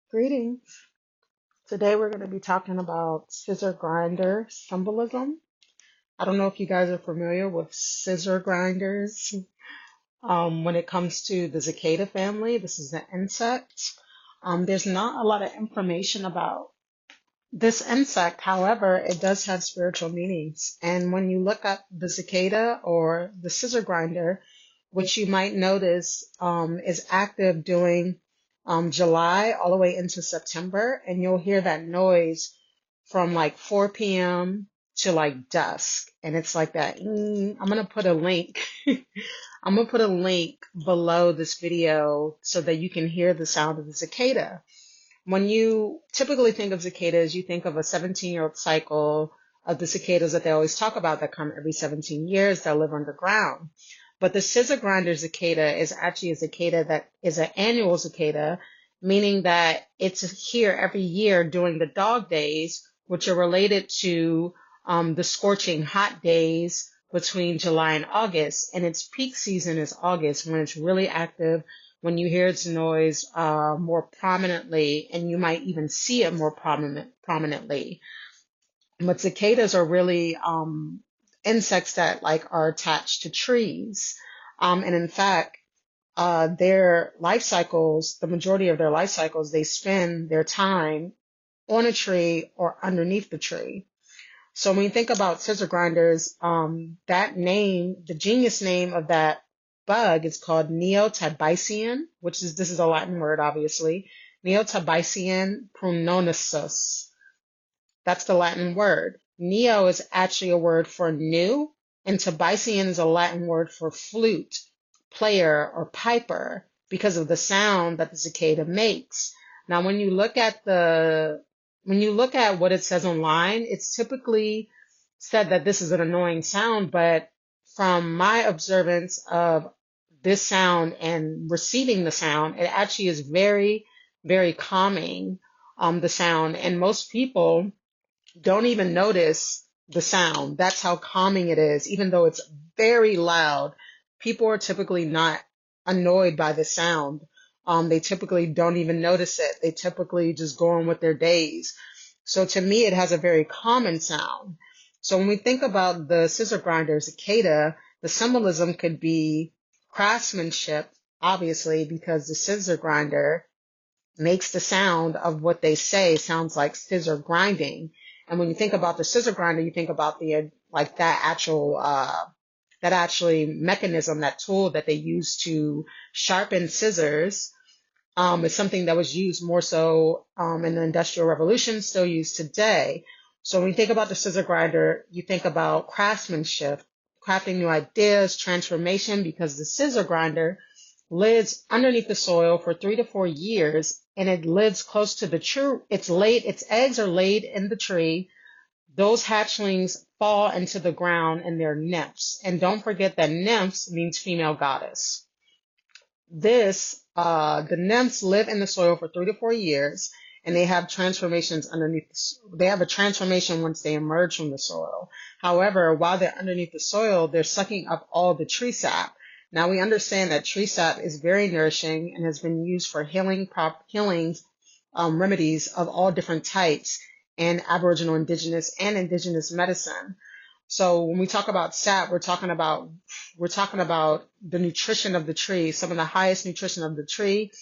Greetings. Today we're going to be talking about scissor grinder symbolism. I don't know if you guys are familiar with scissor grinders. When it comes to the cicada family, this is an insect. There's not a lot of information about this insect. However, it does have spiritual meanings. And when you look up the cicada or the scissor grinder, which you might notice is active during July all the way into September, and you'll hear that noise from like 4 p.m. to like dusk, and it's like that. I'm gonna put a link. I'm gonna put a link below this video so that you can hear the sound of the cicada. When you typically think of cicadas, you think of a 17-year-old cycle of the cicadas that they always talk about that come every 17 years that live underground. But the scissor grinder cicada is actually a cicada that is an annual cicada, meaning that it's here every year during the dog days, which are related to the scorching hot days between July and August. And its peak season is August when it's really active, when you hear its noise more prominently, and you might even see it more prominently. But cicadas are really insects that like are attached to trees. And in fact, their life cycles, the majority of their life cycles, they spend their time on a tree or underneath the tree. So when you think about scissor grinders, that name, the genius name of that bug is called Neotibician, this is a Latin word, obviously. Neotibician prunosus. That's the Latin word. Neo is actually a word for new, and Tibician is a Latin word for flute, player, or piper because of the sound that the cicada makes. Now, when you look at what it says online, it's typically said that this is an annoying sound, but from my observance of this sound and receiving the sound, it actually is very, very calming, the sound. And most people don't even notice the sound. That's how calming it is, even though it's very loud. People are typically not annoyed by the sound. They typically don't even notice it. They typically just go on with their days. So to me, it has a very common sound. So when we think about the scissor grinder cicada, the symbolism could be craftsmanship, obviously, because the scissor grinder makes the sound of what they say sounds like scissor grinding. And when you think about the scissor grinder, you think about the like that actually mechanism, that tool that they use to sharpen scissors. Is something that was used more so in the Industrial Revolution, still used today. So when you think about the scissor grinder, you think about craftsmanship, crafting new ideas, transformation, because the scissor grinder lives underneath the soil for 3 to 4 years, and it lives close to the tree. Its eggs are laid in the tree. Those hatchlings fall into the ground and they're nymphs. And don't forget that nymphs means female goddess. The nymphs live in the soil for 3 to 4 years, and they have transformations underneath. They have a transformation once they emerge from the soil. However, while they're underneath the soil, they're sucking up all the tree sap. Now we understand that tree sap is very nourishing and has been used for healing remedies of all different types in Aboriginal, indigenous medicine. So when we talk about sap, we're talking about the nutrition of the tree, some of the highest nutrition of the tree.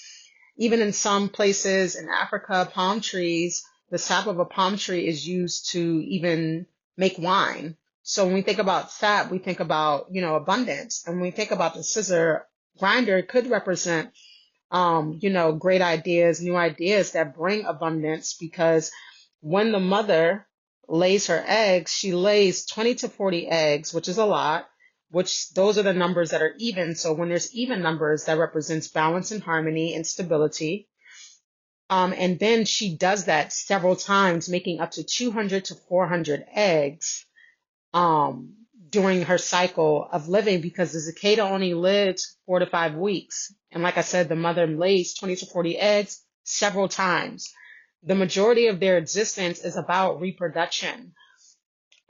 Even in some places in Africa, palm trees, the sap of a palm tree is used to even make wine. So when we think about sap, we think about, abundance. And when we think about the scissor grinder, it could represent, great ideas, new ideas that bring abundance, because when the mother lays her eggs, she lays 20 to 40 eggs, which is a lot, which those are the numbers that are even. So when there's even numbers, that represents balance and harmony and stability. And then she does that several times, making up to 200 to 400 eggs during her cycle of living, because the cicada only lives 4 to 5 weeks. And like I said, the mother lays 20 to 40 eggs several times. The majority of their existence is about reproduction.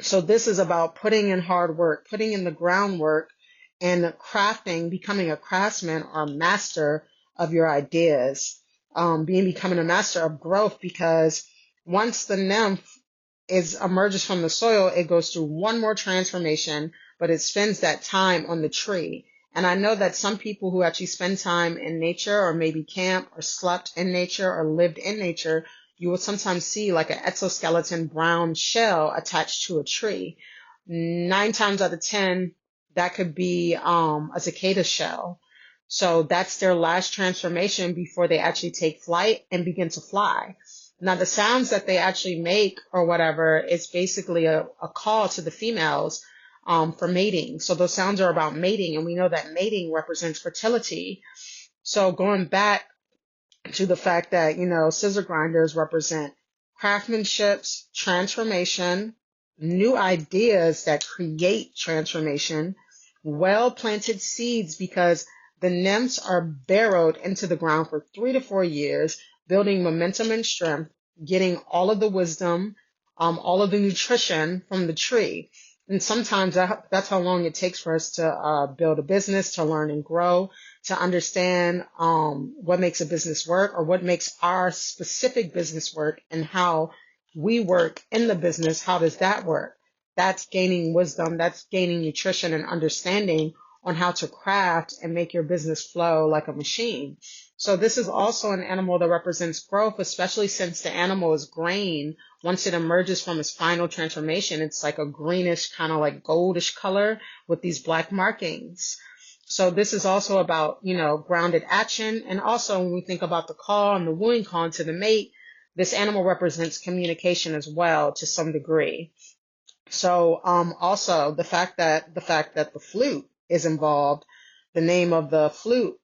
So this is about putting in hard work, putting in the groundwork, and crafting, becoming a craftsman or a master of your ideas. becoming a master of growth, because once the nymph emerges from the soil, it goes through one more transformation, but it spends that time on the tree. And I know that some people who actually spend time in nature, or maybe camp or slept in nature or lived in nature, you will sometimes see like an exoskeleton brown shell attached to a tree. 9 times out of 10, that could be a cicada shell. So that's their last transformation before they actually take flight and begin to fly. Now, the sounds that they actually make or whatever is basically a call to the females for mating. So those sounds are about mating, and we know that mating represents fertility. So going back to the fact that, scissor grinders represent craftsmanship, transformation, new ideas that create transformation, well-planted seeds, because the nymphs are burrowed into the ground for 3 to 4 years, building momentum and strength, getting all of the wisdom, all of the nutrition from the tree. And sometimes that's how long it takes for us to build a business, to learn and grow, to understand what makes a business work, or what makes our specific business work, and how we work in the business. How does that work? That's gaining wisdom. That's gaining nutrition and understanding on how to craft and make your business flow like a machine. So this is also an animal that represents growth, especially since the animal is green. Once it emerges from its final transformation, it's like a greenish, kind of like goldish color with these black markings. So this is also about, grounded action. And also when we think about the call and the wooing call to the mate, this animal represents communication as well to some degree. So also the fact that the flute is involved, the name of the flute,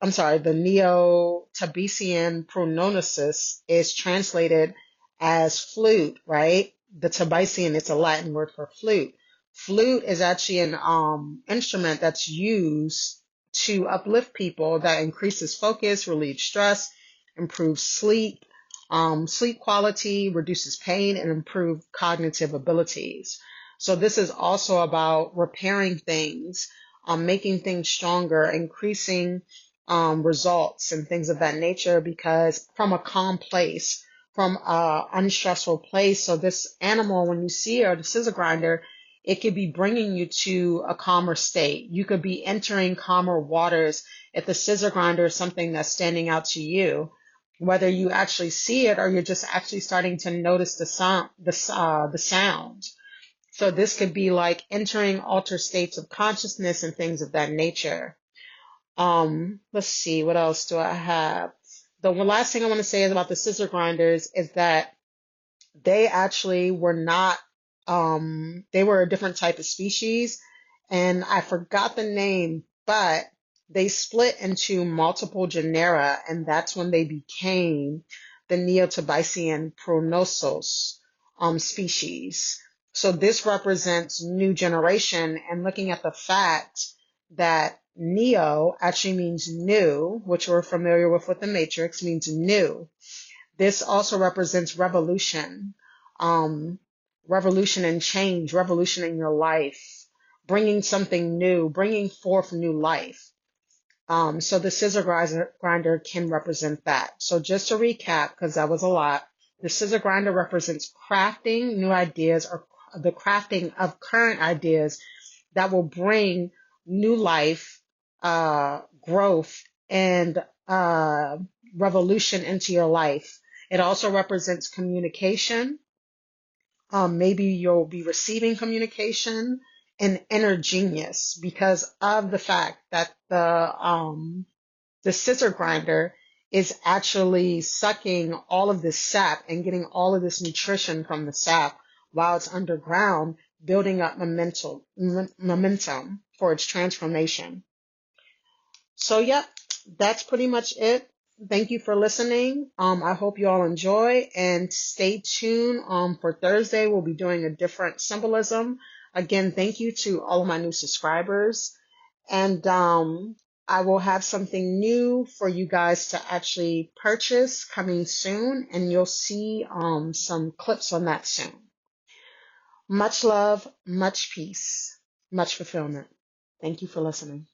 the Neo-Tabesian prononosis is translated as flute, right? The Tabesian, it's a Latin word for flute. Flute is actually an instrument that's used to uplift people, that increases focus, relieves stress, improves sleep, sleep quality, reduces pain, and improves cognitive abilities. So this is also about repairing things, making things stronger, increasing results and things of that nature, because from a calm place, from a unstressful place. So this animal, when you see her, the scissor grinder, it could be bringing you to a calmer state. You could be entering calmer waters if the scissor grinder is something that's standing out to you, whether you actually see it or you're just actually starting to notice the sound. So this could be like entering altered states of consciousness and things of that nature. Let's see, what else do I have? The last thing I want to say is about the scissor grinders is that they actually were not, they were a different type of species, and I forgot the name, but they split into multiple genera, and that's when they became the Neo-Tabesian pronosos species. So this represents new generation, and looking at the fact that Neo actually means new, which we're familiar with the Matrix, means new. This also represents revolution, revolution and change, revolution in your life, bringing something new, bringing forth new life. So the scissor grinder can represent that. So just to recap, because that was a lot, the scissor grinder represents crafting new ideas, or the crafting of current ideas that will bring new life, growth, and revolution into your life. It also represents communication. Maybe you'll be receiving communication, and inner genius, because of the fact that the scissor grinder is actually sucking all of this sap and getting all of this nutrition from the sap while it's underground, building up momentum for its transformation. So, yep, that's pretty much it. Thank you for listening. I hope you all enjoy, and stay tuned. For Thursday, we'll be doing a different symbolism. Again, thank you to all of my new subscribers, and I will have something new for you guys to actually purchase coming soon, and you'll see some clips on that soon. Much love, much peace, much fulfillment. Thank you for listening.